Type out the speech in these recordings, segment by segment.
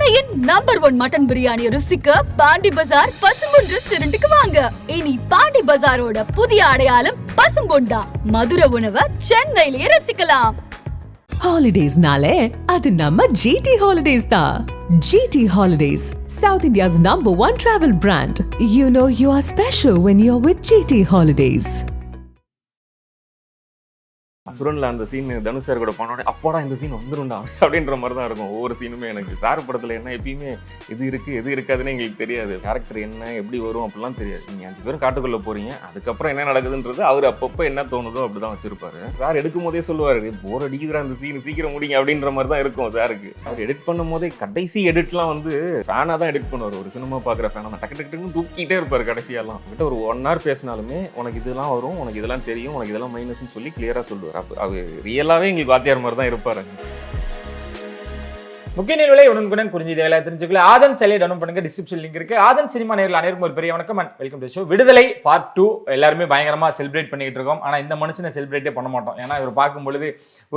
சென்னையின் number 1 mutton biryani ருசிக்க பாண்டி பஜார் பசும்பொன் ரெஸ்டாரண்ட்டுக்கு வாங்க. இனி பாண்டி பஜாரோட புதிய அடையாளம் பசும்பொன் தான். மதுரை உணவை சென்னையிலேயே ரசிக்கலாம். Holidays-nale, அது நம்ம GT Holidays தான். GT Holidays, South India's #1 travel brand. You know you are special when you're with GT Holidays. அசுரன்ல அந்த சீன் தனுஷ் சார் கூட போனோட அப்போடா இந்த சீன் வந்துரும்டா அப்படின்ற மாதிரி தான் இருக்கும் ஒவ்வொரு சீனுமே. எனக்கு சார் படத்துல என்ன எப்பயுமே எது இருக்கு எது இருக்காதுன்னு எங்களுக்கு தெரியாது. கேரக்டர் என்ன எப்படி வரும் அப்படிலாம் தெரியாது. நீங்க 5 பேரும் காட்டுக்குள்ள போறீங்க, அதுக்கப்புறம் என்ன நடக்குதுன்றது அவர் அப்பப்போ என்ன தோணுதோ அப்படிதான் வச்சிருப்பாரு. சார் எடுக்கும் போதே சொல்லுவாரு, போர் அடிக்குதுடா அந்த சீன், சீக்கிரம் முடிங்க அப்படின்ற மாதிரி தான் இருக்கும் சாருக்கு. அவர் எடிட் பண்ணும் போதே கடைசி எடிட்லாம் வந்து ஃபேனா தான் எடிட் பண்ணுவார். ஒரு சினிமா பாக்குற ஃபேனா டக்கு டக்குன்னு தூக்கிட்டே இருப்பாரு. கடைசியெல்லாம் கிட்ட ஒரு 1 hour பேசினாலுமே உனக்கு இதெல்லாம் வரும், உனக்கு இதெல்லாம் தெரியும், உனக்கு இதெல்லாம் மைனஸ்ன்னு சொல்லி கிளியரா சொல்லுவார். அவர் ரியலாவே எங்களுக்கு வாத்தியார் மாதிரி தான் இருப்பாரு. முக்கிய நிகழ்வுகளை உடனுக்குடன் குறிஞ்சி தேவையில்லை தெரிஞ்சுக்கல ஆதன் சிலையை டவுன் பண்ணுங்க. டிஸ்கிரிப்ஷன் லிங்க் இருக்கு. ஆதன் சினிமா நேரில் அனைவருக்கும் ஒரு பெரிய வணக்கம் அண்ட் வெல்கம் டு ஷோ. விடுதலை பார்ட் 2 எல்லாருமே பயங்கரமா செலிப்ரேட் பண்ணிட்டு இருக்கோம். ஆனா இந்த மனுஷனை செலிப்ரேட்டே பண்ண மாட்டோம். ஏன்னா இவர் பார்க்கும் பொழுது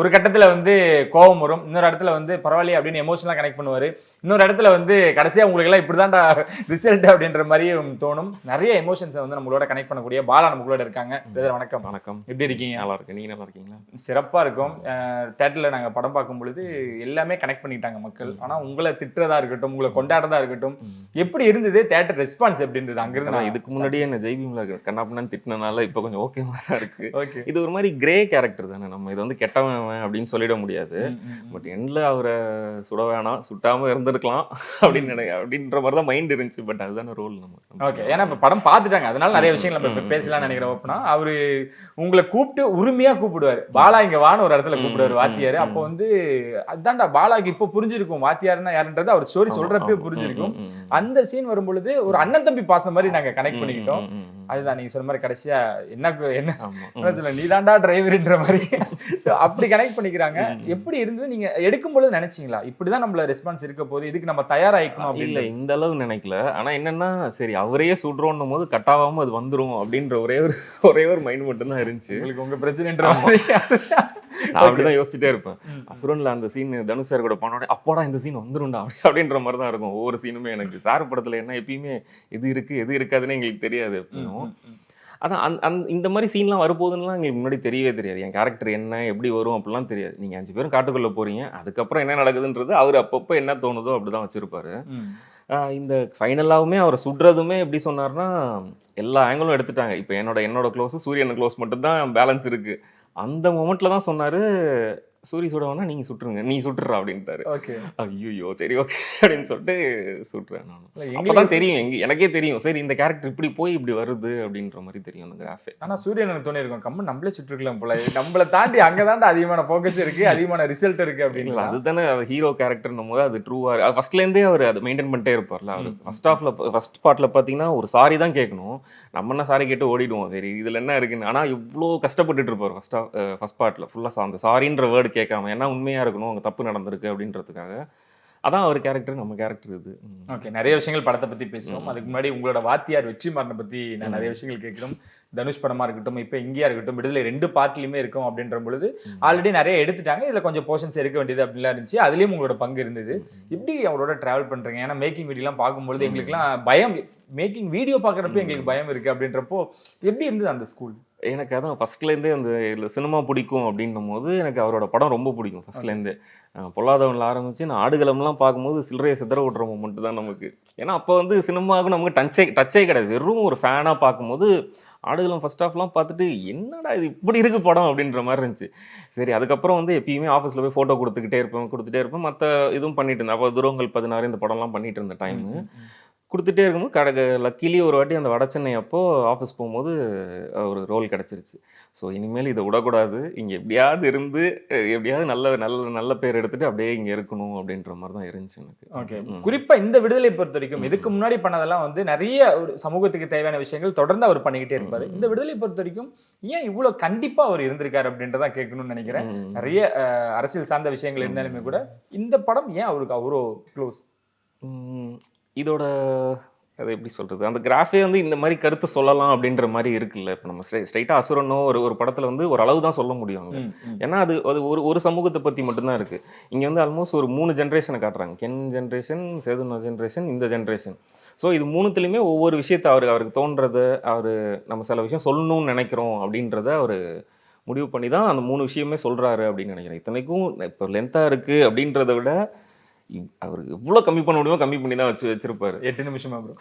ஒரு கட்டத்துல வந்து கோபம் வரும், இன்னொரு இடத்துல வந்து பரவாயில்லையே அப்படின்னு எமோஷனலா கனெக்ட் பண்ணுவாரு, இன்னொரு இடத்துல வந்து கடைசியா உங்களுக்கு எல்லாம் இப்படிதான்டா ரிசல்ட் அப்படின்ற மாதிரியும் தோணும். நிறைய எமோஷன்ஸை வந்து நம்மளோட கனெக்ட் பண்ணக்கூடிய பாலா நம்மளோட இருக்காங்க. வணக்கம். வணக்கம். எப்படி இருக்கீங்க? நல்லா இருக்கு. நீங்க நல்லா இருக்கீங்களா? சிறப்பா இருக்கும். தியேட்டர்ல நாங்க படம் பார்க்கும் பொழுது எல்லாமே கனெக்ட் பண்ணிட்டாங்க மக்கள். ஆனா உங்களை திட்டுறதா இருக்கட்டும், உங்களை கொண்டாடுறதா இருக்கட்டும், எப்படி இருந்தது தியேட்டர் ரெஸ்பான்ஸ் எப்படி இருந்தது? அங்கிருந்து நான் இதுக்கு முன்னாடியே என்ன ஜெய்பீம்ல கண்ணாப்பண்ணான்னு திட்டினால இப்ப கொஞ்சம் ஓகே தான் இருக்கு. ஓகே, இது ஒரு மாதிரி கிரே கேரக்டர் தானே. நம்ம இது வந்து கெட்டவன் அப்படின்னு சொல்லிட முடியாது. பட் எண்ட்ல அவரை சுட வேணாம், சுட்டாம இருந்திருக்கலாம் அப்படின்ற மாதிரி தான் மைண்ட் இருந்துச்சு. பட் அதுதான ரோல் நம்ம. ஓகே, ஏன்னா இப்ப படம் பார்த்துட்டாங்க, அதனால நிறைய விஷயங்கள் நம்ம பேசலாம்னு நினைக்கிறேன். ஓப்பனா அவரு உங்களை கூப்பிட்டு உரிமையா கூப்பிடுவாரு. பாலா இங்க வான்னு ஒரு இடத்துல கூப்பிடுவாரு வாத்தியாரு. அப்போ வந்து அதுதான்டா பாலாக்கு இப்போ புரிஞ்சிருக்கும் வாத்தியாருன்னா யாருன்றது. அவர் ஸ்டோரி சொல்றப்பே புரிஞ்சிருக்கும். அந்த சீன் வரும் பொழுது ஒரு அண்ணன் தம்பி பாசம் மாதிரி நாங்க கனெக்ட் பண்ணிக்கிட்டோம். அதுதான் நீங்க சொன்ன மாதிரி கடைசியா என்ன நீ தாண்டா டிரைவர்ன்ற மாதிரி அப்படி கனெக்ட் பண்ணிக்கிறாங்க. எப்படி இருந்தது? நீங்க எடுக்கும் பொழுது நினைச்சீங்களா இப்படிதான் நம்மள ரெஸ்பான்ஸ் இருக்க போது, இதுக்கு நம்ம தயாராயிக்கணும்? இல்ல, இந்த அளவு நினைக்கல. ஆனா என்னன்னா, சரி அவரையே சுடுறோன்னும் போது கட்டாவாம அது வந்துரும் அப்படின்ற ஒரே ஒரு மைண்ட் மட்டும் தான் இருந்துச்சு. உங்களுக்கு உங்க பிரச்சனைன்ற மாதிரி நான் அப்படிதான் யோசிச்சுட்டே இருப்பேன். அசுரன்ல அந்த சீன் தனுஷ் சார் கூட போனோட அப்போடா இந்த சீன் வந்துரும்டா அப்படின்ற மாதிரி தான் இருக்கும் ஒவ்வொரு சீனுமே. எனக்கு சார் படத்துல என்ன எப்பயுமே எது இருக்கு எது இருக்காதுன்னு எங்களுக்கு தெரியாது. எப்பயும் அதான் இந்த மாதிரி சீன்லாம் வரப்போகுதுன்னுலாம் எங்களுக்கு முன்னாடி தெரியவே தெரியாது. என் கேரக்டர் என்ன எப்படி வரும் அப்படிலாம் தெரியாது. நீங்க 5 பேரும் காட்டுக்குள்ள போறீங்க, அதுக்கப்புறம் என்ன நடக்குதுன்றது அவர் அப்பப்போ என்ன தோணுதோ அப்படிதான் வச்சிருப்பாரு. இந்த ஃபைனலாவுமே அவரை சுடுறதுமே எப்படி சொன்னார்னா, எல்லா ஆங்கிளும் எடுத்துட்டாங்க. இப்போ என்னோட க்ளோஸ் சூரியன் க்ளோஸ் மட்டும் தான் பேலன்ஸ் இருக்கு. அந்த மொமெண்ட்ல தான் சொன்னாரு, சூரிய சுடவனா நீங்க சுட்டுருங்க, நீ சுட்டுறா அப்படின்ட்டாரு. ஐயோ சரி ஓகே அப்படின்னு சொல்லிட்டு சுட்டுறேன். நான் அப்பதான் தெரியும், எனக்கே தெரியும் சரி இந்த கேரக்டர் இப்படி போய் இப்படி வருது அப்படின்ற மாதிரி தெரியும் அந்த கிராஃபே. ஆனா சூரியன் எனக்கு தோணி இருக்கும், கம்மன் நம்மளே சுட்டுருக்கலாம் போல, நம்மளை தாண்டி அங்கதான்டா அதிகமான ஃபோக்கஸ் இருக்கு, அதிகமான ரிசல்ட் இருக்கு அப்படின்னு. அதுதானே ஹீரோ கேரக்டர்னும் போது அது ட்ரூவா ஃபர்ஸ்ட்ல இருந்தே அவர் அதை மெயின்டைன் பண்ணிட்டே இருப்பார்ல. அவர் ஃபர்ஸ்ட் பார்ட்ல பாத்தீங்கன்னா ஒரு சாரி தான் கேட்கணும், நம்ம என்ன சாரி கேட்டு ஓடிடுவோம், சரி இதுல என்ன இருக்குன்னு. ஆனா இவ்வளோ கஷ்டப்பட்டுட்டு இருப்பார் ஃபர்ஸ்ட் பார்ட்ல ஃபுல்லா அந்த சாரின்ற வேர்டு கேட்காம, ஏன்னா உண்மையா இருக்கணும், அங்க தப்பு நடந்திருக்கு அப்படின்றதுக்காக. அதான் அவர் கேரக்டர், நம்ம கேரக்டர் இது. ஓகே, நிறைய விஷயங்கள் படத்தை பத்தி பேசுவோம். அதுக்கு முன்னாடி உங்களோட வாத்தியார் வெற்றிமாறனை பத்தி நான் நிறைய விஷயங்கள் கேட்கணும். தனுஷ் படமா இருக்கட்டும், இப்போ இங்கேயா இருக்கட்டும், விடுதலை 2 பார்ட்லயுமே இருக்கும் அப்படின்ற பொழுது ஆல்ரெடி நிறைய எடுத்துட்டாங்க, இதுல கொஞ்சம் போர்ஷன்ஸ் எடுக்க வேண்டியது அப்படிலாம் இருந்துச்சு. அதுலயும் உங்களோட பங்கு இருந்தது. எப்படி அவரோட டிராவல் பண்றீங்க? ஏன்னா மேக்கிங் வீடியோலாம் பார்க்கும்பொழுது எங்களுக்குலாம் பயம், மேக்கிங் வீடியோ பார்க்குறப்ப எங்களுக்கு பயம் இருக்கு அப்படின்றப்போ எப்படி இருந்தது அந்த ஸ்கூல்? எனக்கு அதான் ஃபர்ஸ்ட்லேருந்தே அந்த சினிமா பிடிக்கும் அப்படின்னும் போது எனக்கு அவரோட படம் ரொம்ப பிடிக்கும். ஃபர்ஸ்ட்லேருந்தே பொல்லாதவனில் ஆரம்பிச்சு நான் ஆடுகளம்லாம் பார்க்கும்போது சில்லறையை சிதற விட்ற மூமெண்ட் தான் நமக்கு. ஏன்னா அப்போ வந்து சினிமாவுக்கு நமக்கு டச்சே கிடையாது. வெறும் ஒரு ஃபேனாக பார்க்கும்போது ஆடுகளம் ஃபர்ஸ்ட் ஆஃப்லாம் பார்த்துட்டு என்னடா இது இப்படி இருக்கு படம் அப்படின்ற மாதிரி இருந்துச்சு. சரி அதுக்கப்புறம் வந்து எப்பயுமே ஆஃபீஸில் போய் ஃபோட்டோ கொடுத்துட்டே இருப்பேன், மற்ற இதுவும் பண்ணிட்டு இருந்தேன். அப்போ துருவங்கள் 16 இந்த படம்லாம் பண்ணிட்டு இருந்த டைமு கொடுத்துட்டே இருக்கும்போது லக்கிலி ஒரு வாட்டி அந்த வட சென்னை அப்போ ஆஃபீஸ் போகும்போது ஒரு ரோல் கிடச்சிருச்சு. ஸோ இனிமேல் இதை விடக்கூடாது, இங்கே எப்படியாவது இருந்து எப்படியாவது நல்ல நல்ல நல்ல பேர் எடுத்துட்டு அப்படியே இங்கே இருக்கணும் அப்படின்ற மாதிரி தான் இருந்துச்சு எனக்கு. ஓகே, குறிப்பாக இந்த விடுதலை பொறுத்த வரைக்கும் இதுக்கு முன்னாடி பண்ணதெல்லாம் வந்து நிறைய ஒரு சமூகத்துக்கு தேவையான விஷயங்கள் தொடர்ந்து அவர் பண்ணிக்கிட்டே இருப்பார். இந்த விடுதலை பொறுத்த வரைக்கும் ஏன் இவ்வளோ கண்டிப்பாக அவர் இருந்திருக்காரு அப்படின்றதான் கேட்கணும்னு நினைக்கிறேன். நிறைய அரசியல் சார்ந்த விஷயங்கள் இருந்தாலுமே கூட இந்த படம் ஏன் அவருக்கு அவ்வளோ க்ளோஸ்? இதோட அது எப்படி சொல்றது, அந்த கிராஃபே வந்து இந்த மாதிரி கருத்து சொல்லலாம் அப்படின்ற மாதிரி இருக்குல்ல. இப்போ நம்ம ஸ்ட்ரைட்டா அசுரனோ ஒரு ஒரு படத்துல வந்து ஒரு அளவு தான் சொல்ல முடியும் அங்க. ஏன்னா அது அது ஒரு ஒரு சமூகத்தை பத்தி மட்டும்தான் இருக்கு. இங்க வந்து ஆல்மோஸ்ட் ஒரு 3 ஜென்ரேஷனை காட்டுறாங்க. கென் ஜென்ரேஷன், சேதுனா ஜென்ரேஷன், இந்த ஜென்ரேஷன். ஸோ இது மூணுத்துலையுமே ஒவ்வொரு விஷயத்தை அவருக்கு தோன்றது, நம்ம சில விஷயம் சொல்லணும்னு நினைக்கிறோம் அப்படின்றத அவர் முடிவு பண்ணி தான் அந்த 3 விஷயமே சொல்றாரு அப்படின்னு நினைக்கிறேன். இத்தனைக்கும் இப்போ லென்த்தா இருக்கு அப்படின்றத விட அவருக்கு எவ்வளவு கம்மி பண்ண முடியுமோ கம்மி பண்ணி தான் வச்சிருப்பாரு. 8 நிமிஷமா ப்ரோ.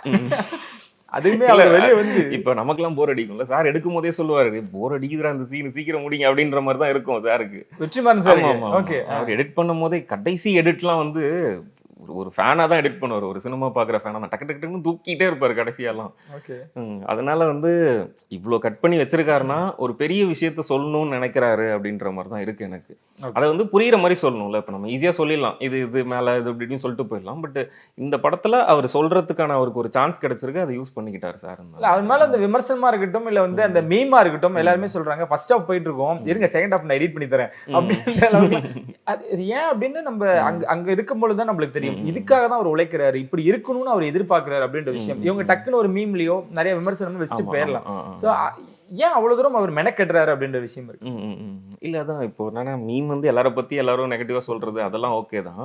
அதுவுமே அவர் வெளியே வந்து இப்ப நமக்கெல்லாம் போர் அடிக்கும்ல, சார் எடுக்கும் போதே சொல்லுவாரு, போர் அடிக்குதுடா அந்த சீன், சீக்கிரம் முடிங்க அப்படின்ற மாதிரி தான் இருக்கும் சாருக்கு. வெற்றிமாறன் சார். ஓகே. அவர் எடிட் பண்ணும் போதே கடைசி எடிட்லாம் வந்து ஒரு ஃபேனா தான் எடிட் பண்ணுவார். ஒரு சினிமா பார்க்குற ஃபேனா தான் டக்கு டக்குன்னு தூக்கிட்டே இருப்பாரு கடைசியெல்லாம். ஓகே. அதனால வந்து இவ்வளோ கட் பண்ணி வச்சிருக்காருன்னா ஒரு பெரிய விஷயத்த சொல்லணும்னு நினைக்கிறாரு அப்படின்ற மாதிரி தான் இருக்கு எனக்கு. அதை வந்து புரியுற மாதிரி சொல்லணும்ல. இப்போ நம்ம ஈஸியாக சொல்லிடலாம், இது இது மேலே இது இப்படின்னு சொல்லிட்டு போயிடலாம். பட் இந்த படத்துல அவர் சொல்றதுக்கான அவருக்கு ஒரு சான்ஸ் கிடைச்சிருக்கு, அதை யூஸ் பண்ணிக்கிட்டாரு சார். அது மேல அந்த விமர்சனமா இருக்கட்டும், இல்ல வந்து அந்த மீமா இருக்கட்டும், எல்லாருமே சொல்றாங்க ஃபர்ஸ்ட் ஹாஃப் போயிட்டு இருக்கோம், இருங்க செகண்ட் ஹாஃப் நான் எடிட் பண்ணி தரேன் அப்படின்ற அது ஏன் அப்படின்னு நம்ம அங்க இருக்கும் பொழுது தான் நம்மளுக்கு தெரியும் இதுக்காக தான் அவர் உழைக்கிறாரு, இப்படி இருக்கணும்னு அவர் எதிர்பார்க்கிறாரு அப்படின்ற விஷயம். இவங்க டக்குன்னு ஒரு மீம்லயோ நிறைய விமர்சனம் வச்சுட்டு போயிடலாம். சோ ஏன் அவ்வளவு தூரம் அவர் மெனக்கெட்டுறாரு அப்படின்ற விஷயம் இருக்கு. இல்ல அதான் இப்போ என்னன்னா மீம் வந்து எல்லாரும் பத்தி எல்லாரும் நெகட்டிவா சொல்றது அதெல்லாம் ஓகே தான்.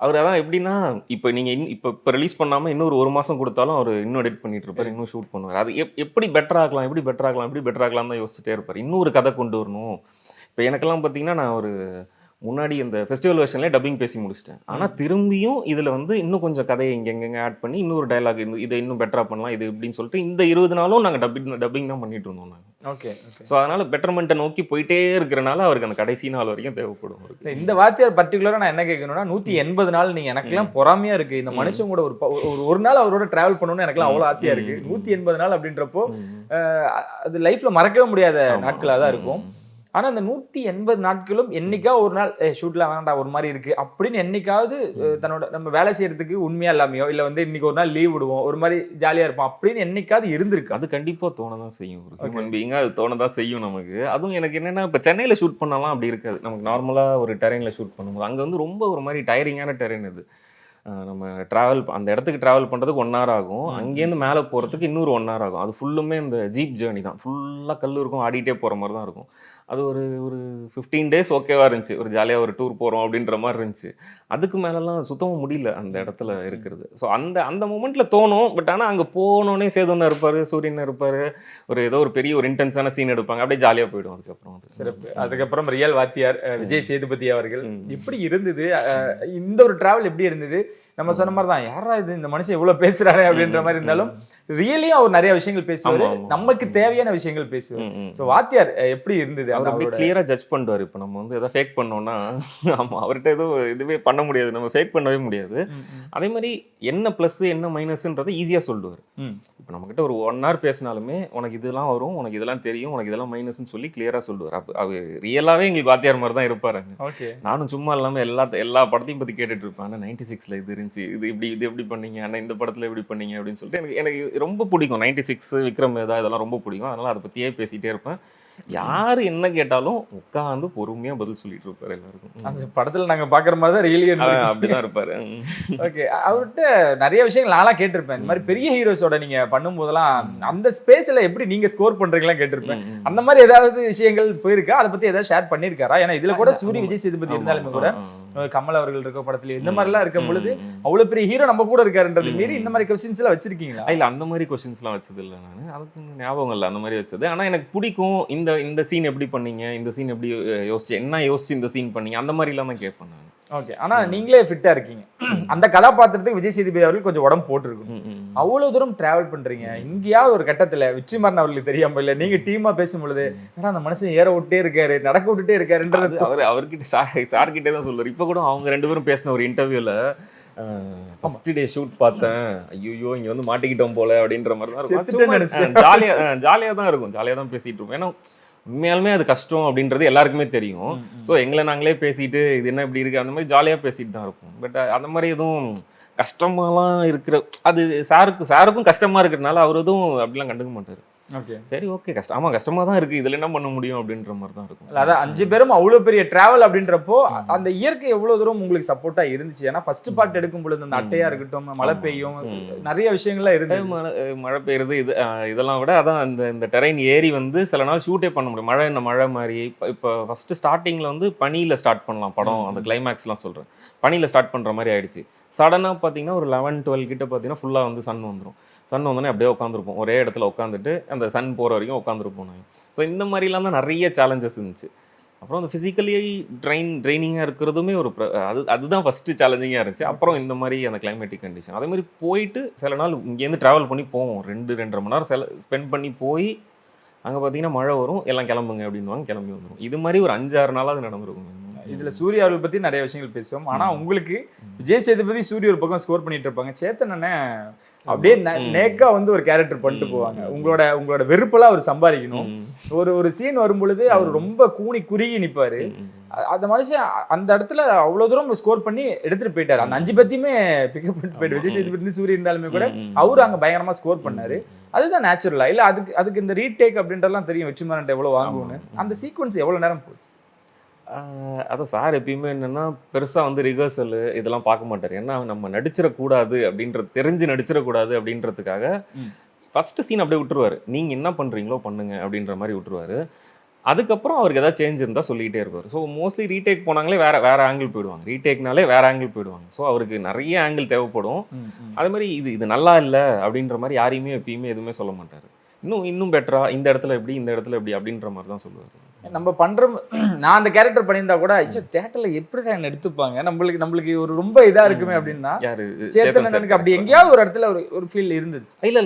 அவர் அதான் எப்படின்னா இப்போ நீங்க இப்போ ரிலீஸ் பண்ணாம இன்னொரு 1 மாசம் கொடுத்தாலும் அவர் இன்னும் எடிட் பண்ணிட்டு இருப்பாரு, இன்னும் ஷூட் பண்ணுவார். அது எப்படி பெட்டர் ஆகலாம், எப்படி பெட்டர் ஆகலாம், எப்படி பெட்டர் ஆகலாம் தான் யோசிச்சுட்டே இருப்பார். இன்னொரு கதை கொண்டு வரணும். இப்போ எனக்கெல்லாம் பார்த்தீங்கன்னா நான் ஒரு முன்னாடி இந்த ஃபெஸ்டிவல் வெர்ஷன்லேயே டப்பிங் பேசி முடிச்சிட்டேன். ஆனால் திரும்பியும் இதில் வந்து இன்னும் கொஞ்சம் கதையை எங்கெங்க ஆட் பண்ணி இன்னொரு டைலாக் இதை இன்னும் பெட்டராக பண்ணலாம் இது இப்படின்னு சொல்லிட்டு இந்த 20 நாளும் நாங்கள் டப்பிங் தான் பண்ணிட்டு இருந்தோம் நாங்கள். ஓகே. ஸோ அதனால பெட்டர்மெண்ட்டை நோக்கி போயிட்டே இருக்கிறனால அவருக்கு அந்த கடைசி நாள் வரைக்கும் தேவைப்படும். இந்த வாத்தியார் பர்டிகுலராக நான் என்ன கேட்கணும்னா 180 நாள் நீங்கள் எனக்குலாம் பொறாமையாக இருக்குது. இந்த மனுஷன் கூட ஒரு நாள் அவரோட ட்ராவல் பண்ணணும்னு எனக்குலாம் அவ்வளோ ஆசையாக இருக்குது. 180 நாள் அப்படின்றப்போ அது லைஃப்பில் மறக்கவே முடியாத நாட்களாக தான் இருக்கும். ஆனால் அந்த 180 நாட்களும் என்னைக்கா ஒரு நாள் ஷூட்லாம் வேண்டாம் ஒரு மாதிரி இருக்கு அப்படின்னு என்னைக்காவது தன்னோட நம்ம வேலை செய்யறதுக்கு உண்மையா இல்லாமையோ இல்லை வந்து இன்னைக்கு ஒரு நாள் லீவ் விடுவோம் ஒரு மாதிரி ஜாலியாக இருப்போம் அப்படின்னு என்னைக்காவது இருந்திருக்கு. அது கண்டிப்பாக தோணதான் செய்யும். ஒரு ஹியூமன் பீயிங்காக அது தோணதான் செய்யும் நமக்கு. அதுவும் எனக்கு என்னென்னா இப்போ சென்னையில் ஷூட் பண்ணலாம் அப்படி இருக்காது. நமக்கு நார்மலாக ஒரு டெரெயினில் ஷூட் பண்ணும்போது அங்கே வந்து ரொம்ப ஒரு மாதிரி டயரிங்கான டெரெயின் இது. நம்ம அந்த இடத்துக்கு ட்ராவல் பண்ணுறதுக்கு 1 hour ஆகும். அங்கேருந்து மேலே போகிறதுக்கு இன்னொரு 1 hour ஆகும். அது ஃபுல்லுமே இந்த ஜீப் ஜேர்னி தான். ஃபுல்லாக கல் இருக்கும், ஆடிட்டே போகிற மாதிரி தான் இருக்கும். அது ஒரு 15 days ஓகேவா இருந்துச்சு. ஒரு ஜாலியாக ஒரு டூர் போகிறோம் அப்படின்ற மாதிரி இருந்துச்சு. அதுக்கு மேலெலாம் சுத்தமாக முடியல அந்த இடத்துல இருக்கிறது. ஸோ அந்த மூமெண்ட்டில் தோணும். பட் ஆனால் அங்கே போனோடனே சேதுன்னா இருப்பார், சூரியன் இருப்பார், ஏதோ ஒரு பெரிய ஒரு இன்டென்ஸான சீன் எடுப்பாங்க, அப்படியே ஜாலியாக போயிடும். அதுக்கப்புறம் சிறப்பு. அதுக்கப்புறம் ரியல் வாத்தியார் விஜய் சேதுபதி அவர்கள் எப்படி இருந்தது, இந்த ஒரு டிராவல் எப்படி இருந்தது? நம்ம சொன்ன மாதிரி தான் யாரா இது இந்த மனுஷன் இவ்வளவு பேசுறாரு அப்படின்ற மாதிரி இருந்தாலும் ரியலியும் அவர் நிறைய விஷயங்கள் பேசுவாரு, நமக்கு தேவையான விஷயங்கள் பேசுவார். ஸோ வாத்தியார் எப்படி இருந்தது? அவர் அப்படியே கிளியரா ஜட்ஜ் பண்ணுவார். இப்போ நம்ம வந்து எதாவது ஃபேக் பண்ணோம்னா ஆமா அவர்கிட்ட எதுவும் இதுவே பண்ண முடியாது, நம்ம ஃபேக் பண்ணவே முடியாது. அதே மாதிரி என்ன ப்ளஸ் என்ன மைனஸ்ன்றதை ஈஸியாக சொல்லுவார். இப்போ நம்மகிட்ட ஒரு 1 hour பேசினாலுமே உனக்கு இதெல்லாம் வரும், உனக்கு இதெல்லாம் தெரியும், உனக்கு இதெல்லாம் மைனஸ்ன்னு சொல்லி கிளியரா சொல்லுவார். அப்போ அவர் ரியலாகவே எங்களுக்கு வாத்தியார் மாதிரி தான் இருப்பாரு. நானும் சும்மா இல்லாமல் எல்லா படத்தையும் பற்றி கேட்டுட்டு இருப்பேன். ஆனால் 96ல் இது இருந்துச்சு, இது எப்படி பண்ணீங்க, ஆனால் இந்த படத்தில் எப்படி பண்ணீங்க அப்படின்னு சொல்லிட்டு எனக்கு ரொம்ப பிடிக்கும். 96 விக்ரம் வேதா இதெல்லாம் ரொம்ப பிடிக்கும். அதனால அதை பற்றியே பேசிகிட்டே இருப்பேன். யாரு என்ன கேட்டாலும் உட்காந்து பொறுமையா பதில் சொல்லிட்டு இருப்பாரு எல்லாருக்கும். அந்த படத்துல நாங்க பாக்குற மாதிரி தான் ரியலி அப்படிதான் இருப்பாரு. ஓகே. அவர்கிட்ட நிறைய விஷயங்கள் நான்லாம் கேட்டிருப்பேன். இந்த மாதிரி பெரிய ஹீரோஸோட நீங்க பண்ணும் போதெல்லாம் அந்த ஸ்பேஸ்ல எப்படி நீங்க ஸ்கோர் பண்றீங்களா கேட்டிருப்பேன். அந்த மாதிரி ஏதாவது விஷயங்கள் போயிருக்கா, அதை பத்தி ஏதாவது ஷேர் பண்ணிருக்காரா? ஏன்னா இதுல கூட சூரிய விஜய் சேதுபதி இருந்தாலுமே கூட கமல் அவர்கள் இருக்க படத்துல இந்த மாதிரி எல்லாம் இருக்கும் பொழுது அவ்வளவு பெரிய ஹீரோ நம்ம கூட இருக்காருன்றது மீறி இந்த மாதிரி கொஸ்டின்ஸ் எல்லாம் வச்சிருக்கீங்களா? இல்ல அந்த மாதிரி கொஸ்டின்ஸ் எல்லாம் வச்சது இல்லை. நான் அதுக்கு ஞாபகம் இல்லை அந்த மாதிரி வச்சது. ஆனா எனக்கு பிடிக்கும் இந்த சீன் எப்படி பண்ணீங்க, இந்த சீன் எப்படி யோசிச்சு இந்த சீன் பண்ணீங்க, அந்த மாதிரி இல்லாம கேட்பேன் நான். ஓகே. ஆனா நீங்களே ஃபிட்டா இருக்கீங்க. அந்த கதாபாத்திரத்துக்கு விஜய் சேதுபதி அவர்கள் கொஞ்சம் உடம்பு போட்டுருக்கும். அவ்வளவு தூரம் டிராவல் பண்றீங்க. இங்கேயாவது ஒரு கட்டத்துல வெற்றிமாறன் அவர்களுக்கு தெரியாம இல்ல நீங்க டீமா பேசும் பொழுது ஏன்னா அந்த மனுஷன் ஏற விட்டே இருக்காரு, நடக்க விட்டுட்டே இருக்காருன்றது அவர்கிட்ட சார்கிட்டே தான் சொல்லுவார். இப்ப கூட அவங்க 2 பேரும் பேசின ஒரு இன்டர்வியூல ஃபர்ஸ்ட் டே ஷூட் பார்த்தேன், ஐயோ இங்க வந்து மாட்டிக்கிட்டோம் போல அப்படின்ற மாதிரி தான் இருக்கும். ஜாலியா தான் இருக்கும், ஜாலியா தான் பேசிட்டு இருப்போம். ஏன்னா உண்மையாலுமே அது கஷ்டம் அப்படின்றது எல்லாருக்குமே தெரியும். ஸோ எங்களை நாங்களே பேசிட்டு இது என்ன இப்படி இருக்கு அந்த மாதிரி ஜாலியாக பேசிட்டு தான் இருப்போம். பட் அந்த மாதிரி எதுவும் கஷ்டமாலாம் இருக்கிற அது சாருக்கும் கஷ்டமா இருக்கிறதுனால அவர் எதுவும் அப்படிலாம் கண்டுக்க மாட்டார். ஓகே. சரி ஓகே கஷ்டமா தான் இருக்கு, இதுல என்ன பண்ண முடியும் அப்படின்ற மாதிரி தான் இருக்கும். அதான் 5 பேரும் அவ்வளவு பெரிய டிராவல் அப்படின்றப்போ அந்த இயற்கை எவ்வளவு தூரம் உங்களுக்கு சப்போர்ட்டா இருந்துச்சு? ஏன்னா ஃபர்ஸ்ட் பார்ட் எடுக்கும் பொழுது அந்த அட்டையா இருக்கட்டும், மழை பெய்யும், நிறைய விஷயங்கள்லாம் இருக்கு. மழை பெய்யுறது இதெல்லாம் விட அதான் இந்த டெரைன் ஏறி வந்து சில நாள் ஷூட்டே பண்ண முடியும். மழை மாதிரி இப்போ ஃபர்ஸ்ட் ஸ்டார்டிங்ல வந்து பனியில ஸ்டார்ட் பண்ணலாம் படம், அந்த கிளைமேக்ஸ்லாம் சொல்றேன், பனியில ஸ்டார்ட் பண்ற மாதிரி ஆயிடுச்சு. சடனா பாத்தீங்கன்னா ஒரு 11-12 கிட்ட பாத்தீங்கன்னா ஃபுல்லா வந்து சன் வந்துடும். சன் வந்தோடனே அப்படியே உட்காந்துருப்போம், ஒரே இடத்துல உட்காந்துட்டு அந்த சன் போகிற வரைக்கும் உட்காந்துருப்போம் நாங்கள். ஸோ இந்த மாதிரிலாம் தான் நிறைய சேலஞ்சஸ் இருந்துச்சு. அப்புறம் அந்த ஃபிசிக்கலி ட்ரைனிங்காக இருக்கிறதுமே ஒரு அதுதான் ஃபஸ்ட்டு சேலஞ்சிங்காக இருந்துச்சு. அப்புறம் இந்த மாதிரி அந்த கிளைமேட்டிக் கண்டிஷன் அதே மாதிரி போயிட்டு சில நாள் இங்கேருந்து ட்ராவல் பண்ணி போவோம், 2-2.5 மணி நேரம் ஸ்பெண்ட் பண்ணி போய் அங்கே பார்த்தீங்கன்னா மழை வரும், எல்லாம் கிளம்புங்க அப்படின்வாங்க, கிளம்பி வந்துடும். இது மாதிரி ஒரு 5-6 நாளாவது நடந்திருக்கும். இதுல சூர்யா அவர்கள் பத்தி நிறைய விஷயங்கள் பேசுவோம். ஆனா உங்களுக்கு விஜய் சேதுபதி சூரிய ஒரு பக்கம் ஸ்கோர் பண்ணிட்டு இருப்பாங்க, சேத்தன் அண்ணன் அப்படியே நேக்கா வந்து ஒரு கேரக்டர் பண்ணிட்டு போவாங்க. உங்களோட வெறுப்பெல்லாம் அவர் சம்பாதிக்கணும். ஒரு சீன் வரும் பொழுது அவர் ரொம்ப கூனி குறுகி நிப்பாரு. அந்த மனுஷன் அந்த இடத்துல அவ்வளவு தூரம் ஸ்கோர் பண்ணி எடுத்துட்டு போயிட்டாரு. அந்த 5 பேத்தையுமே பிக்கப் பண்ணிட்டு போயிட்டு விஜய் சேதுபதி சூரிய இருந்தாலுமே கூட அவரு அங்க பயங்கரமா ஸ்கோர் பண்ணாரு. அதுதான் நேச்சுரலா இல்ல அதுக்கு இந்த ரீடேக் அப்படின்றலாம் தெரியும் வெற்றிமாறன் எவ்வளவு வாங்குவோன்னு. அந்த சீக்வன்ஸ் எவ்வளவு நேரம் போச்சு? அதான் சார் எப்பயுமே என்னன்னா பெருசா வந்து ரிஹர்சல் இதெல்லாம் பார்க்க மாட்டாரு. ஏன்னா நம்ம நடிச்சிடக்கூடாது அப்படின்றது, தெரிஞ்சு நடிச்சிடக்கூடாது அப்படின்றதுக்காக ஃபர்ஸ்ட் சீன் அப்படியே விட்டுருவாரு. நீங்க என்ன பண்றீங்களோ பண்ணுங்க அப்படின்ற மாதிரி விட்டுருவாரு. அதுக்கப்புறம் அவருக்கு ஏதாவது சேஞ்ச் இருந்தா சொல்லிக்கிட்டே இருப்பாரு. ஸோ மோஸ்ட்லி ரீடேக் போனாங்களே வேற ஆங்கிள் போயிடுவாங்க, ரீடேக்னாலே வேற ஆங்கிள் போயிடுவாங்க. ஸோ அவருக்கு நிறைய ஆங்கிள் தேவைப்படும். அதே மாதிரி இது நல்லா இல்லை அப்படின்ற மாதிரி யாரையுமே எப்பயுமே எதுவுமே சொல்ல மாட்டாரு. இன்னும் பெட்டரா இந்த இடத்துல எப்படி, இந்த இடத்துல எப்படி அப்படின்ற மாதிரி தான் சொல்லுவாரு. நம்ம பண்ற நான் அந்த கேரக்டர் பண்ணியிருந்தா கூட ஐயோ தியேட்டர்ல எப்படி என்ன எடுத்துப்பாங்க, நம்மளுக்கு ஒரு ரொம்ப இதா இருக்குமே அப்படின்னா சேத்தனனுக்கு அப்படி எங்கேயாவது ஒரு இடத்துல ஒரு ஃபீல் இருந்துச்சு. இல்ல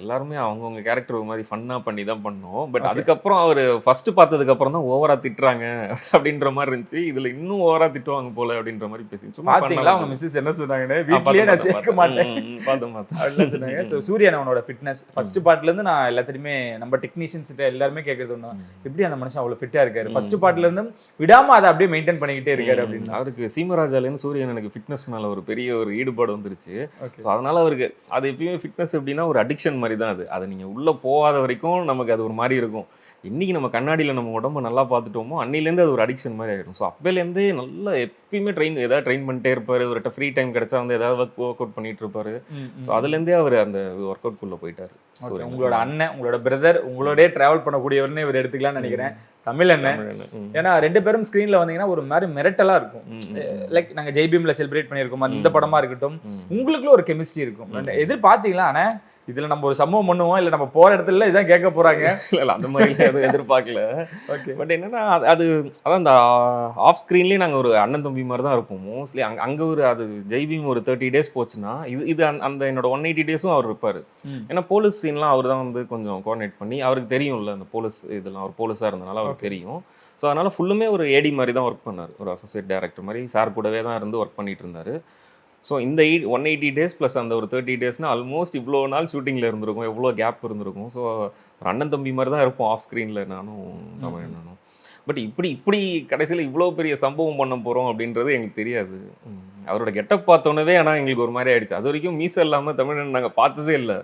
எல்லாருமே அவங்கவுங்க கேரக்டர் ஒரு மாதிரி ஃபன்னா பண்ணி தான் பண்ணோம். பட் அதுக்கப்புறம் அவர் ஃபர்ஸ்ட் பார்த்ததுக்கு அப்புறம் தான் ஓவரா திட்டுறாங்க அப்படின்ற மாதிரி இருந்துச்சு. இதுல இன்னும் ஓவரா திட்டுவாங்க போல அப்படின்ற மாதிரி பேசி பாத்தீங்களா அவங்க மிஸ்ஸஸ் என்ன சொன்னாங்கன்னு, வீட்லயே நான் சேர்க்க மாட்டேன் அப்படின்னு சொன்னாங்க. ஸோ சூரியன் அவனோட ஃபிட்னஸ் ஃபர்ஸ்ட் பார்ட்ல இருந்து நான் எல்லாத்தையுமே நம்ம டெக்னீஷியன்ஸ் எப்படி கேட்கறது ஒண்ணு, எப்படி அந்த மனுஷன் அவ்வளவு ஃபிட்டா இருக்காரு, ஃபர்ஸ்ட் பார்ட்ல இருந்து விடாம அதை அப்படியே மெயின்டைன் பண்ணிக்கிட்டே இருக்காரு அப்படின்னு. அவருக்கு சீமராஜாலேருந்து சூரியன் எனக்கு ஃபிட்னஸ் மேல ஒரு பெரிய ஒரு ஈடுபாடு வந்துருச்சு. ஸோ அதனால அவருக்கு அது எப்பயுமே ஃபிட்னஸ் எப்படின்னா ஒரு அடிக்ஷன் மாதிரி தான். அதை நீங்க உள்ள போகாத வரைக்கும் நமக்கு அது ஒரு மாதிரி இருக்கும். இன்னைக்கு நம்ம கண்ணாடியில் நம்ம உடம்பு நல்லா பார்த்துட்டோமோ அன்னிலேருந்து அது ஒரு அடிக்ஷன் மாதிரி ஆகிடும். ஸோ அப்போலேருந்தே நல்லா எப்பயுமே ஏதாவது ட்ரெயின் பண்ணிட்டே இருப்பாரு. அவர்கிட்ட ஃப்ரீ டைம் கிடைச்சா வந்து ஏதாவது ஒர்க் அவுட் பண்ணிட்டு இருப்பாரு. ஸோ அதுலேருந்தே அவர் அந்த ஒர்க் அவுட் குள்ள போயிட்டாரு. உங்களோட அண்ணன், உங்களோட பிரதர், உங்களோடய டிராவல் பண்ணக்கூடியவர்னு இவர் எடுத்துக்கலாம்னு நினைக்கிறேன். தமிழ் அண்ணன், ஏன்னா 2 பேரும் ஸ்கிரீன்ல வந்தீங்கன்னா ஒரு மாதிரி மிரட்டலா இருக்கும். லைக் நாங்க ஜெய்பீம்ல செலிப்ரேட் பண்ணியிருக்கோம், இந்த படமா இருக்கட்டும், உங்களுக்குள்ள ஒரு கெமிஸ்ட்ரி இருக்கும். எதிர்பார்த்தீங்களா? ஆனா இதுல நம்ம ஒரு சம்பவம் பண்ணுவோம், இல்ல நம்ம போற இடத்துல இதான் கேட்க போறாங்க, இல்ல அந்த மாதிரி எதுவும் எதிர்பார்க்கல. பட் என்னன்னா அதான் அந்த ஆஃப் ஸ்கிரீன்லயே நாங்க ஒரு அண்ணன் தம்பி மாதிரி தான் இருப்போம் மோஸ்ட்லி. அங்க ஒரு அது ஜெய்பீம் ஒரு 30 days போச்சுன்னா இது அந்த என்னோட 180 days அவர் இருப்பாரு. ஏன்னா போலீஸ் சீன்லாம் அவர் தான் வந்து கொஞ்சம் கோஆர்டினேட் பண்ணி, அவருக்கு தெரியும்ல அந்த போலீஸ் இதெல்லாம், அவர் போலீஸா இருந்தனால அவருக்கு தெரியும். ஸோ அதனால ஃபுல்லுமே ஒரு ஏடி மாதிரி தான் ஒர்க் பண்ணார், ஒரு அசோசியேட் டைரக்டர் மாதிரி சார் கூடவே தான் இருந்து ஒர்க் பண்ணிட்டு இருந்தாரு. ஸோ இந்த 180 days ப்ளஸ் அந்த ஒரு 30 daysனா ஆல்மோஸ்ட் இவ்வளோ நாள் ஷூட்டிங்கில் இருந்திருக்கும், எவ்வளோ கேப் இருந்திருக்கும். ஸோ ஒரு அண்ணன் தம்பி மாதிரி தான் இருப்போம் ஆஃப் ஸ்க்ரீனில் நானும் தமிழனும். பட் இப்படி கடைசியில் இவ்வளோ பெரிய சம்பவம் பண்ண போகிறோம் அப்படின்றது எங்களுக்கு தெரியாது. அவரோட கெட்டப் பார்த்தோன்னே ஆனால் எங்களுக்கு ஒரு மாதிரி ஆயிடுச்சு. அது வரைக்கும் மீசை இல்லாமல் தமிழன் நாங்கள் பார்த்ததே இல்லை.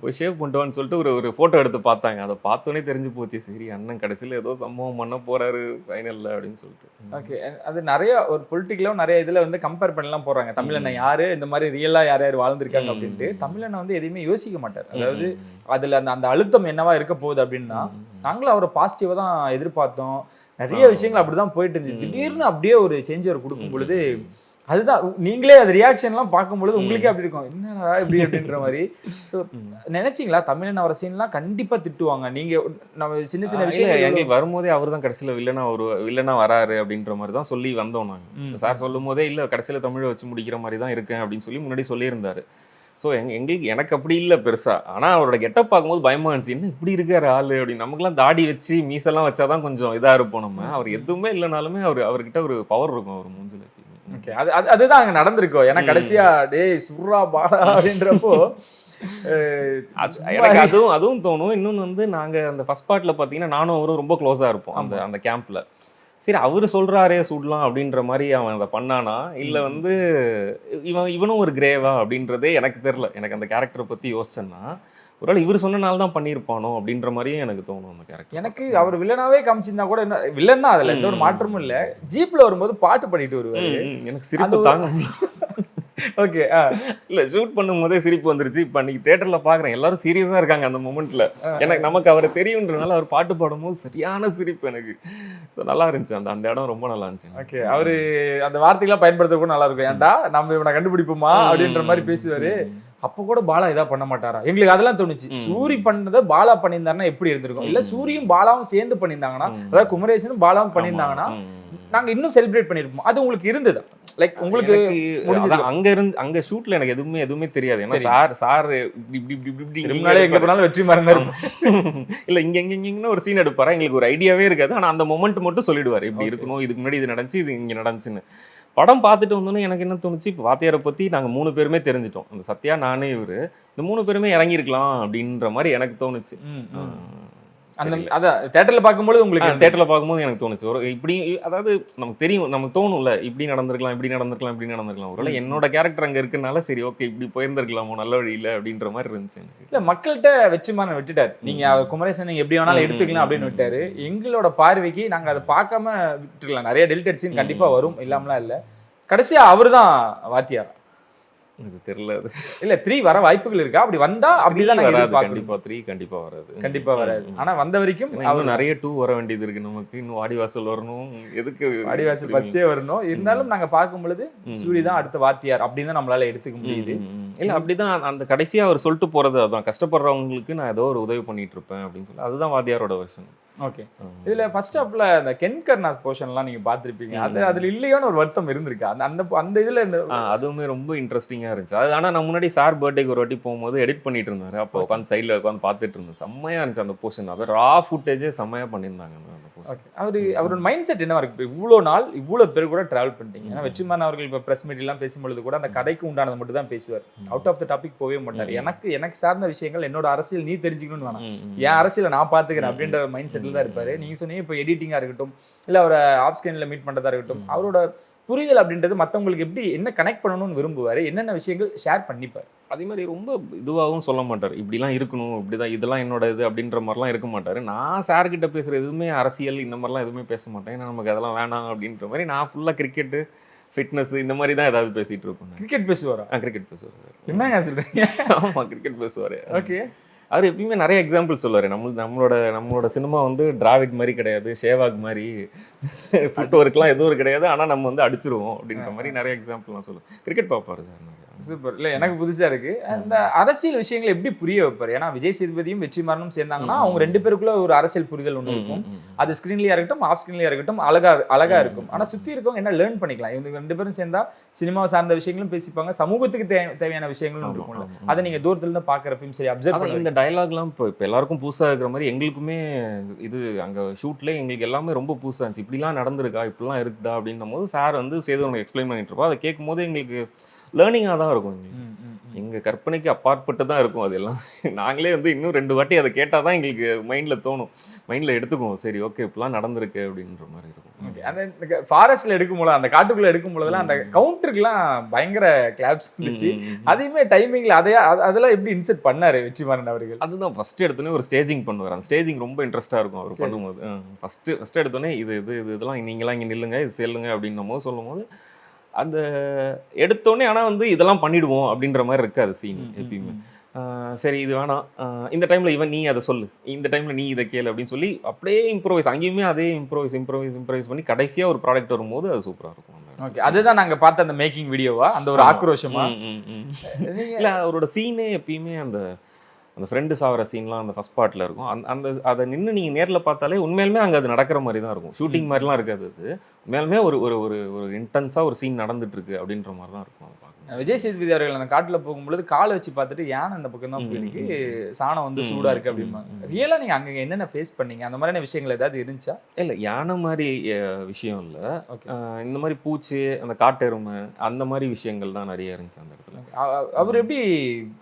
போய் ஷேவ் பண்ணிட்டோன்னு சொல்லிட்டு ஒரு ஃபோட்டோ எடுத்து பார்த்தாங்க. அதை பார்த்தோன்னே தெரிஞ்சு போச்சு, சரி அண்ணன் கடைசியில் ஏதோ சம்பவம் பண்ண போறாரு ஃபைனலில் அப்படின்னு சொல்லிட்டு. ஓகே, அது நிறைய ஒரு பொலிட்டிக்கலாகவும் நிறைய இதில் வந்து கம்பேர் பண்ணலாம் போகிறாங்க. தமிழண்ணன் யாரு, இந்த மாதிரி ரியலாக யார் வாழ்ந்திருக்காங்க அப்படின்ட்டு. தமிழண்ணன் வந்து எதையுமே யோசிக்க மாட்டார். அதாவது அதில் அந்த அழுத்தம் என்னவா இருக்க போகுது அப்படின்னா, நாங்களும் அவரை பாசிட்டிவாக தான் எதிர்பார்த்தோம். நிறைய விஷயங்கள் அப்படிதான் போயிட்டு இருந்துச்சு. திடீர்னு அப்படியே ஒரு சேஞ்ச் அவர் கொடுக்கும் பொழுது, அதுதான் நீங்களே அது ரியாக்ஷன்லாம் பார்க்கும்பொழுது உங்களுக்கே அப்படி இருக்கும், என்னடா இப்படி அப்படின்ற மாதிரி. ஸோ நினைச்சிங்களா தமிழன் அவர சீன்லாம் கண்டிப்பா திட்டுவாங்க, நீங்க நம்ம சின்ன சின்ன விஷயம் எங்களுக்கு வரும்போதே அவர் தான் கடைசியில் வில்லனா வராரு அப்படின்ற மாதிரி தான் சொல்லி வந்தோம் நாங்கள். சார் சொல்லும் போதே இல்லை கடைசியில் தமிழை வச்சு முடிக்கிற மாதிரி தான் இருக்கேன் அப்படின்னு சொல்லி முன்னாடி சொல்லியிருந்தாரு. ஸோ எனக்கு அப்படி இல்லை பெருசா. ஆனால் அவரோட கெட்டப் பார்க்கும்போது பயமா இருந்துச்சு, என்ன இப்படி இருக்காரு ஆளு அப்படின்னு. நமக்குலாம் தாடி வச்சு மீசெல்லாம் வச்சாதான் கொஞ்சம் இதாக இருப்போம் நம்ம. அவர் எதுவுமே இல்லைனாலுமே அவர்கிட்ட ஒரு பவர் இருக்கும் அவர் மூஞ்சில. ஓகே, அதுதான் அங்கே நடந்திருக்கோம். ஏன்னா கடைசியா டேய் சுர்ரா பாலா அப்படின்றப்போ எனக்கு அதுவும் தோணும். இன்னொன்று வந்து நாங்கள் அந்த ஃபர்ஸ்ட் பார்ட்ல பார்த்தீங்கன்னா நானும் அவரும் ரொம்ப க்ளோஸாக இருப்போம் அந்த கேம்ப்ல. சரி அவர் சொல்றாரே சுடலாம் அப்படின்ற மாதிரி அவன் அதை பண்ணானா, இல்லை வந்து இவனும் ஒரு கிரேவா அப்படின்றதே எனக்கு தெரியல. எனக்கு அந்த கேரக்டரை பற்றி யோசிச்சேன்னா ஒருவேளை இவர் சொன்னனால தான் பண்ணியிருப்பானோ அப்படின்ற மாதிரியே எனக்கு தோணும் அந்த கேரக்டர். எனக்கு அவர் வில்லனாவே காமிச்சிருந்தா கூட என்ன வில்லன் தான், அதுல எந்த ஒரு மாற்றமும் இல்ல. ஜீப்ல வரும்போது பாட்டு பாடிட்டு வருவாரு. எனக்கு சிரிப்பு தாங்க முடியல. ஓகே. இல்ல ஷூட் பண்ணும் போதே சிரிப்பு வந்துருச்சு. இப்ப அன்னைக்கு தியேட்டர்ல பாக்குறேன், எல்லாரும் சீரியஸா இருக்காங்க அந்த மொமெண்ட்ல. எனக்கு நமக்கு அவரை தெரியும்ன்றனால அவர் பாட்டு பாடும்போது சரியான சிரிப்பு எனக்கு. நல்லா இருந்துச்சு, அந்த அந்த இடம் ரொம்ப நல்லா இருந்துச்சு. ஓகே. அவரு அந்த வார்த்தைகள்லாம் பயன்படுத்த கூட நல்லா இருக்கும். ஏன்டா நம்ம இவனை கண்டுபிடிப்போமா அப்படின்ற மாதிரி பேசுவாரு. அப்ப கூட பாலா இதா பண்ண மாட்டாரா? எங்களுக்கு அதெல்லாம் தோணுச்சு. சூரி பண்ணதை பாலா பண்ணியிருந்தாருன்னா எப்படி இருந்திருக்கும்? இல்ல சூரியும் பாலாவும் சேர்ந்து பண்ணியிருந்தாங்கன்னா, அதாவது குமரேசனும் பாலாவும் பண்ணியிருந்தாங்கன்னா நாங்க இன்னும் செலிப்ரேட் பண்ணிருப்போம். அது உங்களுக்கு இருந்ததா? லைக் உங்களுக்கு அங்க ஷூட்ல எனக்கு எதுவுமே தெரியாது. ஏன்னா சார் எங்க போனாலும் வெற்றி மறந்தாரு. இல்ல இங்க ஒரு சீன் எடுப்பாரா, எங்களுக்கு ஒரு ஐடியாவே இருக்காது. ஆனா அந்த மொமெண்ட் மட்டும் சொல்லிடுவாரு, இப்படி இருக்கணும், இதுக்கு முன்னாடி இது நடந்துச்சு, இது இங்க நடந்துச்சுன்னு. படம் பார்த்துட்டு வந்தோன்னே எனக்கு என்ன தோணுச்சு, இப்போ வாத்தியாரை பத்தி நாங்க 3 பேருமே தெரிஞ்சிட்டோம். அந்த சத்யா, நானே, இவரு, இந்த 3 பேருமே இறங்கியிருக்கலாம் அப்படின்ற மாதிரி எனக்கு தோணுச்சு. அந்த அதான் தியேட்டர்ல பார்க்கும்போது உங்களுக்கு தியேட்டர்ல பார்க்கும்போது எனக்கு தோணுச்சு, ஒரு இப்படி, அதாவது நமக்கு தெரியும், நமக்கு தோணும்ல, இப்படி நடந்திருக்கலாம். ஒருவேளை என்னோட கேரக்டர் அங்க இருக்குனால சரி ஓகே இப்படி போயிருந்திருக்கலாமோ நல்ல வழியில அப்படின்ற மாதிரி இருந்துச்சு எனக்கு. இல்ல மக்கள்கிட்ட வெற்றிமாறன் விட்டுட்டாரு. நீங்க அவர் குமரேசன் நீங்க எப்படி வேணாலும் எடுத்துக்கலாம் அப்படின்னு விட்டாரு. எங்களோட பார்வைக்கு நாங்க அதை பார்க்காம விட்டுருக்கலாம். நிறைய டெலிட்டட் சீன் கண்டிப்பா வரும், இல்லாமலாம் இல்ல. கடைசியா அவரு தான் வாத்தியார். எனக்கு தெரியல. இல்ல 3 வர வாய்ப்புகள் இருக்கா? அப்படி வந்தா அப்படிதான் கண்டிப்பா 3 கண்டிப்பா வராது. ஆனா வந்த வரைக்கும் அவர் நிறைய 2 வர வேண்டியது இருக்கு நமக்கு. இன்னும் வாடிவாசல் வரணும், எதுக்கு வாடிவாசல் ஃபர்ஸ்டே வரணும். இருந்தாலும் நாங்க பார்க்கும் பொழுது சூரி தான் அடுத்த வாத்தியார் அப்படின்னு தான் நம்மளால எடுத்துக்க முடியுது. இல்ல அப்படிதான் அந்த கடைசியா அவர் சொல்லிட்டு போறது அதான், கஷ்டப்படுறவங்களுக்கு நான் ஏதோ ஒரு உதவி பண்ணிட்டு இருப்பேன் அப்படின்னு சொல்லி, அதுதான் வாத்தியாரோட வெர்ஷன். ஓகே. இதுல ஃபர்ஸ்ட் ஹாப்ல அந்த கென்கர்னாஸ் போர்ஷன்லாம் நீங்க பார்த்திருப்பீங்க. அதுல இல்லையோன்னு ஒரு வருத்தம் இருந்திருக்கு அந்த இதுல. அதுவுமே ரொம்ப இன்ட்ரெஸ்டிங்கா இருந்துச்சு. அது ஆனா நான் முன்னாடி சார் பர்த்டேக்கு ஒரு வாட்டி போகும்போது எடிட் பண்ணிட்டு இருந்தாரு. அப்போ உட்காந்து சைட்ல உட்காந்து பார்த்துட்டு இருந்தேன். செம்மையா இருந்துச்சு அந்த போர்ஷன். அது ரா ஃபுட்டேஜே செம்மையா பண்ணியிருந்தாங்க அந்த போர்ஷன். அவரோட மைண்ட் செட் என்னவா இருக்கு? இவ்வளோ நாள் இவ்வளோ பேர் கூட டிராவல் பண்ணிட்டீங்க. ஏன்னா வெற்றிமாறன் அவர்கள் இப்போ ப்ரெஸ் மீட் எல்லாம் பேசும்பொழுது கூட அந்த கதைக்கு உண்டானது மட்டும் தான் பேசுவார். அவுட் ஆஃப் த டாபிக் போகவே மாட்டார். எனக்கு சார்ந்த விஷயங்கள், என்னோட அரசியல் நீ தெரிஞ்சுக்கணும்னு வேணாம், என் அரசியலை நான் பார்த்துக்கிறேன் அப்படின்ற மைண்ட் செட்டில் தான் இருப்பாரு. நீங்க சொன்னீங்க இப்போ எடிட்டிங்கா இருக்கட்டும், இல்லை அவரை ஆஃப் ஸ்கிரீன்ல மீட் பண்ணுறதா இருக்கட்டும், அவரோட புரிதல் அப்படின்றது மற்றவங்களுக்கு எப்படி என்ன கனெக்ட் பண்ணணும்னு விரும்புவார், என்னென்ன விஷயங்கள் ஷேர் பண்ணிப்பார். அதே மாதிரி ரொம்ப இதுவாகவும் சொல்ல மாட்டார், இப்படிலாம் இருக்கணும், இப்படிதான் இதெல்லாம் என்னோட இது அப்படின்ற மாதிரிலாம் இருக்க மாட்டார். நான் சார்கிட்ட பேசுகிற எதுவுமே அரசியல் இந்த மாதிரிலாம் எதுவுமே பேச மாட்டேன். ஏன்னா நமக்கு அதெல்லாம் வேணாம் அப்படின்ற மாதிரி நான் ஃபுல்லாக கிரிக்கெட்டு, ஃபிட்னஸ் இந்த மாதிரி தான் ஏதாவது பேசிகிட்டு இருப்பேன். கிரிக்கெட் பேசுவாரா? கிரிக்கெட் பேசுவார். என்னங்க சொல்கிறீங்க? ஆமாம், கிரிக்கெட் பேசுவார். ஓகே. அவர் எப்பயுமே நிறைய எக்ஸாம்பிள் சொல்லுவார். நம்மளோட சினிமா வந்து டிராவிட் மாதிரி கிடையாது, ஷேவாக் மாதிரி ஃபுட் ஒர்க்லாம் எதுவும் கிடையாது, ஆனால் நம்ம வந்து அடிச்சிருவோம் அப்படின்ற மாதிரி நிறைய எக்ஸாம்பிள்லாம் சொல்லுவோம். கிரிக்கெட் பார்ப்பாரு சார் நிறைய. சூப்பர். இல்லை எனக்கு புதுசாக இருக்கு. அந்த அரசியல் விஷயங்களை எப்படி புரிய வைப்பார்? ஏன்னா விஜய் சேதுபதியும் வெற்றிமாறனும் சேர்ந்தாங்கன்னா அவங்க 2 பேருக்குள்ள ஒரு அரசியல் புரிதல் ஒன்று இருக்கும். அது ஸ்க்ரீன்லேயே இருக்கட்டும், ஆஃப் ஸ்க்ரீன்லேயே இருக்கட்டும், அழகா இருக்கும். ஆனால் சுற்றி இருக்கவங்க என்ன லேர்ன் பண்ணிக்கலாம். இவங்க 2 பேரும் சேர்ந்தா சினிமாவை சார்ந்த விஷயங்களும் பேசிப்பாங்க, சமூகத்துக்கு தேவையான விஷயங்களும் இருக்கும்ல. அதை நீங்கள் தூரத்துல இருந்து பார்க்குறப்பையும் சரி அப்சர்வ் பண்ணி இந்த டயலாக்லாம் இப்போ எல்லாருக்கும் புதுசாக இருக்கிற மாதிரி எங்களுக்குமே இது அங்கே ஷூட்லேயே எங்களுக்கு எல்லாமே ரொம்ப புதுசாக இருந்துச்சு. இப்படிலாம் நடந்திருக்கா, இப்படிலாம் இருக்குதா அப்படின்னும் போது சார் வந்து சேது எக்ஸ்பிளைன் பண்ணிட்டு இருப்போம். அதை கேட்கும் போது எங்களுக்கு லேர்னிங்காக தான் இருக்கும். எங்கள் கற்பனைக்கு அப்பாற்பட்டு தான் இருக்கும் அதெல்லாம். நாங்களே வந்து இன்னும் 2 வாட்டி அதை கேட்டால் தான் எங்களுக்கு மைண்டில் தோணும், மைண்டில் எடுத்துக்குவோம். சரி ஓகே இப்படிலாம் நடந்திருக்கு அப்படின்ற மாதிரி இருக்கும். அந்த ஃபாரஸ்ட்ல எடுக்கும்போது, அந்த காட்டுக்குள்ள எடுக்கும்போதெல்லாம் அந்த கவுண்டருக்குலாம் பயங்கர கிளாப்ஸ் இருந்துச்சு. அதையுமே டைமிங்ல அதெல்லாம் எப்படி இன்செர்ட் பண்ணாரு வெற்றிமாறன் அவர்கள்? அதுதான் ஃபர்ஸ்ட் எடுத்தோன்னே ஒரு ஸ்டேஜிங் பண்ணுவார். அந்த ஸ்டேஜிங் ரொம்ப இன்ட்ரெஸ்டாக இருக்கும் அவர் பண்ணும்போது. ஃபர்ஸ்ட் எடுத்தோன்னே இதெல்லாம் நீங்களாம் இங்கே நில்லுங்க, இது செல்லுங்க அப்படின்னும் போது சொல்லும் போது அந்த எடுத்தோடனே ஆனால் வந்து இதெல்லாம் பண்ணிடுவோம் அப்படின்ற மாதிரி இருக்காது சீன் எப்பயுமே. சரி இது வேணாம், இந்த டைமில் இவன் நீ அதை சொல்லு, இந்த டைமில் நீ இதை கேளு அப்படின்னு சொல்லி அப்படியே இம்ப்ரோவைஸ், அங்கேயுமே அதே இம்ப்ரோவைஸ் பண்ணி கடைசியாக ஒரு ப்ராடக்ட் வரும்போது அது சூப்பராக இருக்கும். ஓகே, அதுதான் நாங்கள் பார்த்த அந்த மேக்கிங் வீடியோவா, அந்த ஒரு ஆக்ரோஷமா? இல்லை, அவரோட சீனே எப்பயுமே அந்த ஃப்ரெண்டு சாகிற சீன்லாம் அந்த ஃபர்ஸ்ட் பார்ட்டில் இருக்கும். அதை நின்று நீங்கள் நேரில் பார்த்தாலே உண்மையிலுமே அங்கே அது நடக்கிற மாதிரி தான் இருக்கும். ஷூட்டிங் மாதிரிலாம் இருக்காது. அது உண்மையிலுமே ஒரு இன்டென்ஸாக ஒரு சீன் நடந்துட்டு இருக்கு அப்படின்ற மாதிரி தான் இருக்கும். அதை பார்க்கணும். விஜய் சேதுபதி அவர்கள் அந்த காட்டில் போகும்பொழுது காலை வச்சு பார்த்துட்டு யானை அந்த பக்கம் தான் போயிருக்கு, சாணம் வந்து சூடாக இருக்குது அப்படிம்பாங்க. ரியலாக நீங்கள் அங்கே என்னென்ன ஃபேஸ் பண்ணீங்க? அந்த மாதிரியான விஷயங்கள் ஏதாவது இருந்துச்சா? இல்லை, யானை மாதிரி விஷயம் இல்லை. இந்த மாதிரி பூச்சி, அந்த காட்டெருமை, அந்த மாதிரி விஷயங்கள் தான் நிறைய இருந்துச்சு அந்த இடத்துல. அவர் எப்படி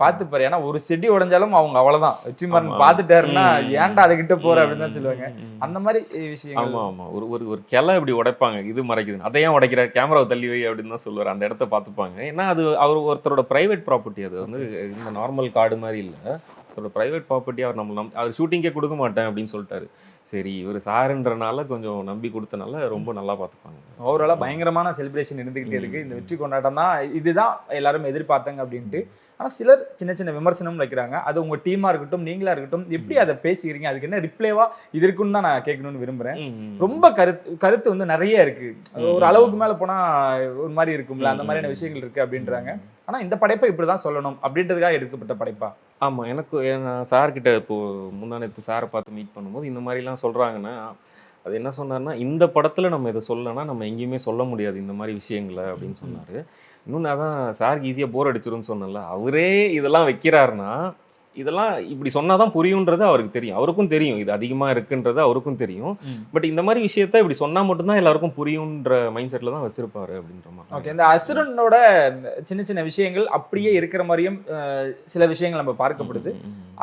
பார்த்துப்பாரு? ஏன்னா ஒரு செடி உடஞ்சாலும் அவங்க அவ்வளோதான், வெற்றிமாறன் பார்த்துட்டாருன்னா ஏன்டா அதுக்கிட்ட போகிற அப்படின்னு தான் சொல்லுவாங்க. அந்த மாதிரி விஷயங்கள். ஆமாம் ஆமாம், ஒரு கிளை இப்படி உடைப்பாங்க, இது மறைக்குது, அதையும் உடைக்கிற, கேமராவை தள்ளி வை அப்படின்னு தான் சொல்லுவார். அந்த இடத்த பார்த்துப்பாங்க. ஏன்னா அது அவர் ஒருத்தரோட பிரைவேட் ப்ராப்பர்ட்டி. அது வந்து இந்த நார்மல் காடு மாதிரி இல்லை, அதோட பிரைவேட் ப்ராப்பர்ட்டி அவர் அவர் ஷூட்டிங்கே கொடுக்க மாட்டேன் அப்படின்னு சொல்லிட்டாரு. சரி இவர் சாருன்றனால கொஞ்சம் நம்பி கொடுத்தனால ரொம்ப நல்லா பார்த்துப்பாங்க. ஓவராலாக பயங்கரமான செலிப்ரேஷன் இருந்துகிட்டே இருக்கு. இந்த வெற்றி கொண்டாட்டம் தான் இதுதான் எல்லாரும் எதிர்பார்த்தாங்க அப்படின்ட்டு. ஆனால் சிலர் சின்ன சின்ன விமர்சனம் வைக்கிறாங்க. அது உங்கள் டீமாக இருக்கட்டும், நீங்களா இருக்கட்டும், எப்படி அதை பேசிக்கிறீங்க, அதுக்கு என்ன ரிப்ளேவா இது இருக்குன்னு தான் நான் கேட்கணும்னு விரும்புகிறேன். ரொம்ப கருத்து வந்து நிறைய இருக்கு. ஒரு அளவுக்கு மேலே போனால் ஒரு மாதிரி இருக்கும்ல, அந்த மாதிரியான விஷயங்கள் இருக்கு அப்படின்றாங்க. ஆனால் இந்த படைப்பை இப்படி தான் சொல்லணும் அப்படின்றதுக்காக எடுக்கப்பட்ட படைப்பா? ஆமாம், எனக்கு நான் சார்கிட்ட இப்போது முந்தானத்து சாரை பார்த்து மீட் பண்ணும்போது இந்த மாதிரிலாம் சொல்கிறாங்கன்னா, அது என்ன சொன்னார்னா, இந்த படத்தில் நம்ம இதை சொல்லலைன்னா நம்ம எங்கேயுமே சொல்ல முடியாது இந்த மாதிரி விஷயங்களை அப்படின்னு சொன்னார். இன்னொன்று அதான் சாருக்கு ஈஸியாக போர் அடிச்சிரும்னு சொன்னல, அவரே இதெல்லாம் வைக்கிறாருன்னா இதெல்லாம் இப்படி சொன்னாதான் புரியுன்றது அவருக்கு தெரியும். அவருக்கும் தெரியும் இது அதிகமாக இருக்குன்றது அவருக்கும் தெரியும். பட் இந்த மாதிரி விஷயத்த இப்படி சொன்னா மட்டும்தான் எல்லாருக்கும் புரியுன்ற மைண்ட் செட்ல தான் வச்சிருப்பாரு அப்படின்ற மாதிரி. ஓகே, இந்த அசுரனோட சின்ன சின்ன விஷயங்கள் அப்படியே இருக்கிற மாதிரியும் சில விஷயங்கள் நம்ம பார்க்கப்படுது.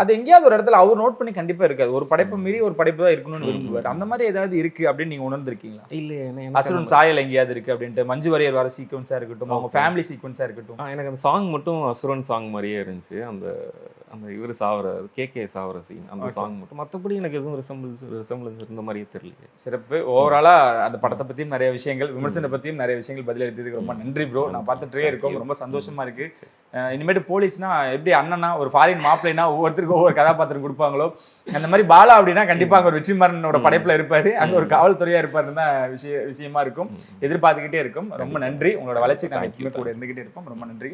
அது எங்கேயாவது ஒரு இடத்துல அவர் நோட் பண்ணி கண்டிப்பா இருக்காது. ஒரு படைப்பு மீறி ஒரு படைப்பு தான் இருக்கணும்னு விரும்புவார். அந்த மாதிரி ஏதாவது இருக்கு அப்படின்னு நீங்க உணர்ந்திருக்கீங்களா? இல்ல, அசுரன் சாயல் எங்கேயாவது இருக்கு அப்படின்ட்டு மஞ்சு வாரியர் வர சீக்வன்ஸா இருக்கட்டும், அவங்க ஃபேமிலி சீக்வன்ஸா இருக்கட்டும். எனக்கு அந்த சாங் மட்டும் அசுரன் சாங் மாதிரியே இருந்துச்சு. அந்த அந்த இவர் சாவர கே சாவர சீன் அந்த சாங் மட்டும். மற்றபடி எனக்கு எதுவும் ரிசம்பிளன்ஸ் இருந்த மாதிரியே தெரியல. சிறப்பு. ஓவராலா அந்த படத்தை பத்தியும் நிறைய விஷயங்கள், விமர்சனத்தை பத்தியும் நிறைய விஷயங்கள் பதிலளித்ததுக்கு ரொம்ப நன்றி ப்ரோ. நான் பார்த்துட்டே இருக்கோம், ரொம்ப சந்தோஷமா இருக்கு. இனிமேட்டு போலீஸ்னா எப்படி அண்ணனா ஒரு ஃபாரின் மாப்பிள்ளைனா ஒவ்வொருத்தருக்கும் ஒவ்வொரு கதாபாத்திரம் கொடுப்பாங்களோ, அந்த மாதிரி பாலா அப்படின்னா கண்டிப்பா அங்க ஒரு வெற்றிமாறனோட படைப்புல இருப்பாரு, அங்க ஒரு காவல்துறையா இருப்பாருன்னு தான் விஷயமா இருக்கும். எதிர்பார்த்துக்கிட்டே இருக்கும். ரொம்ப நன்றி. உங்களோட வளர்ச்சி நாளைக்குமே கூட இருந்துகிட்டே இருப்போம். ரொம்ப நன்றி.